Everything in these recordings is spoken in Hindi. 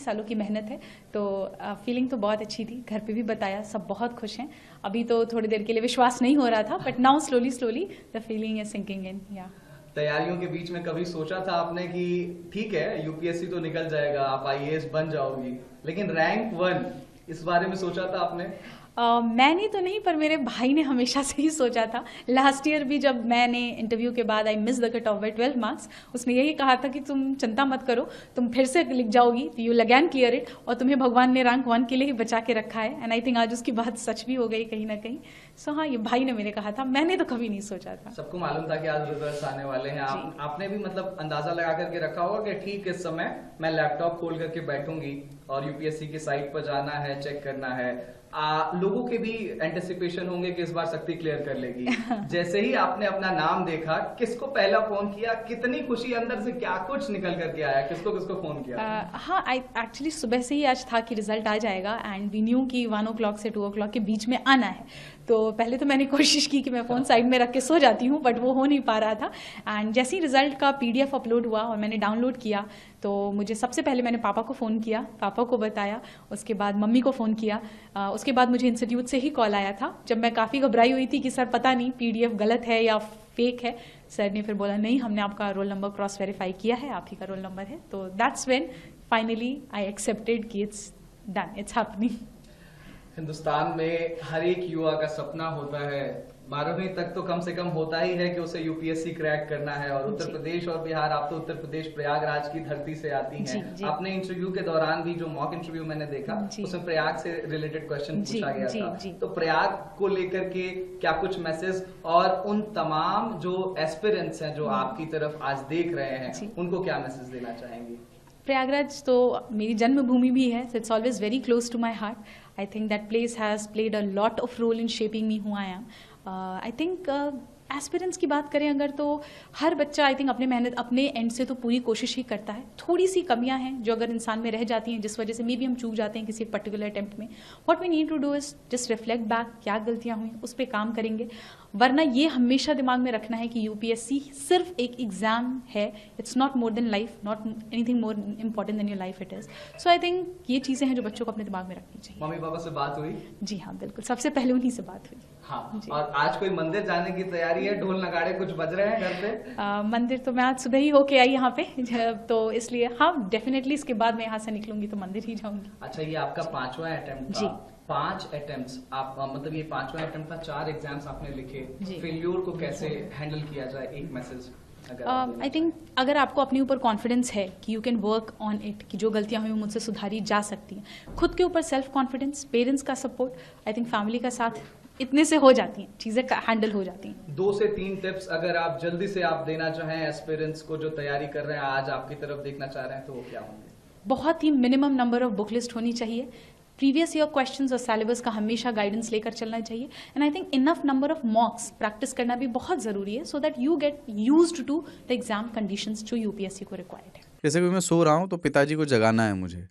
सालों की मेहनत है, तो फीलिंग तो बहुत अच्छी थी। घर पे भी बताया, सब बहुत खुश हैं। अभी तो थोड़ी देर के लिए विश्वास नहीं हो रहा था, but now slowly the feeling is sinking in. या तैयारियों के बीच में कभी सोचा था आपने कि ठीक है यूपीएससी तो निकल जाएगा, आप आईएएस बन जाओगी, लेकिन रैंक 1 इस बारे में सोचा था आपने? मैंने तो नहीं, पर मेरे भाई ने हमेशा से ही सोचा था। लास्ट ईयर भी जब मैंने इंटरव्यू के बाद I miss the cut off by 12 marks, उसने यही कहा था कि तुम चिंता मत करो, तुम फिर से लिख जाओगी, you will again clear it, और तुम्हें भगवान ने रैंक 1 के लिए ही बचा के रखा है। एंड आई थिंक आज उसकी बात सच भी हो गई कहीं ना कहीं। सो हाँ, ये भाई ने मेरे कहा था, मैंने तो कभी नहीं सोचा था। सबको मालूम था कि आज रिजल्ट्स आने वाले हैं, आपने भी मतलब अंदाजा लगा करके रखा होगा कि ठीक इस समय मैं लैपटॉप खोल करके बैठूंगी और यूपीएससी की साइट पर जाना है, चेक करना है। लोगों के भी एंटिसिपेशन होंगे कि इस बार शक्ति क्लियर कर लेगी। जैसे ही आपने अपना नाम देखा, किसको पहला फोन किया, कितनी खुशी अंदर से, क्या कुछ निकल करके आया, किसको किसको फोन किया? हाँ, आई एक्चुअली सुबह से ही आज था कि रिजल्ट आ जाएगा, एंड वी न्यू कि 1 o'clock से 2 o'clock के बीच में आना है। तो पहले तो मैंने कोशिश की कि मैं फ़ोन साइड में रख के सो जाती हूँ, बट वो हो नहीं पा रहा था। एंड जैसे ही रिजल्ट का PDF अपलोड हुआ और मैंने डाउनलोड किया, तो मुझे सबसे पहले मैंने पापा को फ़ोन किया, पापा को बताया, उसके बाद मम्मी को फ़ोन किया। उसके बाद मुझे इंस्टीट्यूट से ही कॉल आया था, जब मैं काफ़ी घबराई हुई थी कि सर पता नहीं PDF गलत है या फेक है। सर ने फिर बोला नहीं, हमने आपका रोल नंबर क्रॉस वेरीफाई किया है, आप ही का रोल नंबर है। तो that's when finally I accepted कि it's done, it's happening. Hindustan में हर एक युवा का सपना होता है, 12वीं तक तो कम से कम होता ही है कि उसे यूपीएससी क्रैक करना है। और उत्तर प्रदेश और बिहार, आप तो उत्तर प्रदेश प्रयागराज की धरती से आती हैं। आपने इंटरव्यू के दौरान भी, जो मॉक इंटरव्यू मैंने देखा, उसमें प्रयाग से रिलेटेड क्वेश्चन पूछा गया था। तो प्रयाग को लेकर के क्या कुछ मैसेज, और उन तमाम जो एस्पिरेंट्स हैं जो आपकी तरफ आज देख रहे हैं, उनको क्या मैसेज देना चाहेंगी? प्रयागराज तो मेरी जन्मभूमि भी है, so it's always very close to my heart. I think that place has played a lot of role in shaping me who I am. I think aspirants की बात करें अगर, तो हर बच्चा आई थिंक अपने मेहनत, अपने एंड से तो पूरी कोशिश ही करता है। थोड़ी सी कमियां हैं जो अगर इंसान में रह जाती हैं, जिस वजह से मे भी हम चूक जाते हैं किसी पर्टिकुलर अटेम्प्ट में। What we need to do is just reflect back, क्या गलतियां हुई, उस पर काम करेंगे। वरना ये हमेशा दिमाग में रखना है कि यूपीएससी सिर्फ एक एग्जाम है, it's not more than life, not anything more important than your life it is. So I think ये चीज़ें हैं जो बच्चों को अपने दिमाग में रखनी चाहिए। मम्मी पापा से बात हुई? जी हाँ, बिल्कुल, सबसे पहले उन्हीं से बात हुई। हाँ, और आज कोई मंदिर जाने की तैयारी है? ढोल नगाड़े कुछ बज रहे हैं घर पे? मंदिर तो मैं आज सुबह ही होके आई यहाँ पे, तो इसलिए हाँ, डेफिनेटली इसके बाद मैं यहाँ से निकलूंगी तो मंदिर ही जाऊंगी। अच्छा, ये आपका 5वां अटेम्प्ट था। 5 अटेम्प्ट्स आप, मतलब ये 5वां अटेम्प्ट था, 4 एग्जाम्स आपने लिखे। फेल्योर को कैसे हैंडल किया जाए, एक मैसेज आई थिंक अगर आपको अपने ऊपर कॉन्फिडेंस है कि you can work on it, कि जो गलतियां हुई मुझसे सुधारी जा सकती हैं, खुद के ऊपर सेल्फ कॉन्फिडेंस, पेरेंट्स का सपोर्ट, आई थिंक फैमिली का साथ, इतने से हो जाती हैं चीजें, हैंडल हो जाती हैं। 2 से 3 टिप्स अगर आप जल्दी से आप देना चाहें एस्पिरेंट्स को जो तैयारी कर रहे हैं, आज आपकी तरफ देखना चाह रहे हैं, तो वो क्या होंगे? बहुत ही minimum number of book list होनी चाहिए। प्रीवियस ईयर क्वेश्चंस और सिलेबस का हमेशा गाइडेंस लेकर चलना चाहिए। And I think enough number of mocks practice करना भी बहुत जरूरी है, so that you get used to the exam conditions जो यूपीएससी को रिक्वायर्ड है। जैसे कि मैं सो रहा हूँ तो पिताजी को जगाना है मुझे,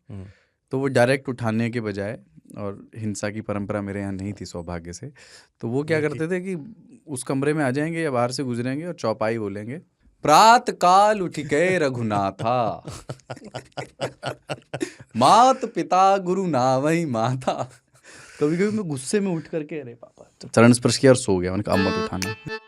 तो वो डायरेक्ट उठाने के बजाय, और हिंसा की परंपरा मेरे यहाँ नहीं थी सौभाग्य से, तो वो क्या करते थे कि उस कमरे में आ जाएंगे या बाहर से गुजरेंगे और चौपाई बोलेंगे, प्रात काल उठ के रघुनाथा मात पिता गुरु नावई माता। कभी कभी मैं गुस्से में उठ करके, अरे पापा, चरण स्पर्श किया और सो गया, उनका अब मत उठाना।